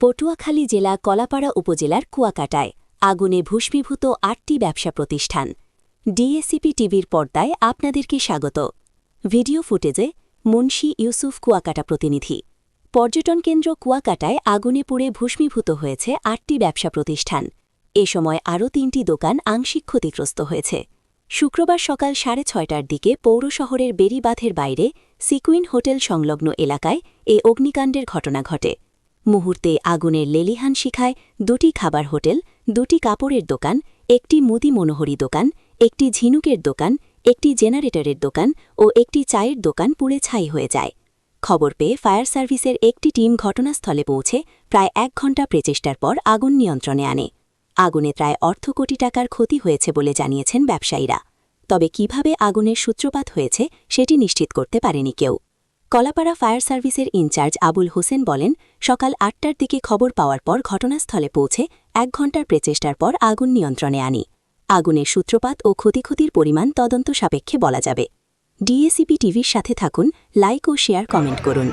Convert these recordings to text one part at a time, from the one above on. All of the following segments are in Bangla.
পটুয়াখালী জেলা কলাপাড়া উপজেলার কুয়াকাটায় আগুনে ভূষ্মীভূত ৮টি ব্যবসা প্রতিষ্ঠান। ডিএসিপি টিভির পর্দায় আপনাদেরকে স্বাগত। ভিডিও ফুটেজে মুন্সি ইউসুফ কুয়াকাটা প্রতিনিধি। পর্যটন কেন্দ্র কুয়াকাটায় আগুনে পুড়ে ভূষ্মীভূত হয়েছে ৮টি ব্যবসা প্রতিষ্ঠান। এ সময় আরও ৩টি দোকান আংশিক ক্ষতিগ্রস্ত হয়েছে। শুক্রবার সকাল ৬:৩০টার দিকে পৌর শহরের বেড়িবাঁধের বাইরে সিকুইন হোটেল সংলগ্ন এলাকায় এ অগ্নিকাণ্ডের ঘটনা ঘটে। মুহূর্তে আগুনের লেলিহান শিখায় ২টি খাবার হোটেল, ২টি কাপড়ের দোকান, একটি মুদি মনোহরি দোকান, একটি ঝিনুকের দোকান, একটি জেনারেটরের দোকান ও একটি চায়ের দোকান পুড়ে ছাই হয়ে যায়। খবর পেয়ে ফায়ার সার্ভিসের একটি টিম ঘটনাস্থলে পৌঁছে প্রায় ১ ঘণ্টা প্রচেষ্টার পর আগুন নিয়ন্ত্রণে আনে। আগুনে প্রায় অর্ধ কোটি টাকার ক্ষতি হয়েছে বলে জানিয়েছেন ব্যবসায়ীরা। তবে কিভাবে আগুনের সূত্রপাত হয়েছে সেটি নিশ্চিত করতে পারেনি কেউ। কলাপাড়া ফায়ার সার্ভিসের ইনচার্জ আবুল হোসেন বলেন, সকাল ৮টার দিকে খবর পাওয়ার পর ঘটনাস্থলে পৌঁছে ১ ঘণ্টার প্রচেষ্টার পর আগুন নিয়ন্ত্রণে আনি। আগুনের সূত্রপাত ও ক্ষয়ক্ষতির পরিমাণ তদন্ত সাপেক্ষে বলা যাবে। ডিএসিপি টিভির সাথে থাকুন, লাইক ও শেয়ার কমেন্ট করুন।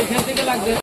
এখান থেকে লাগবে।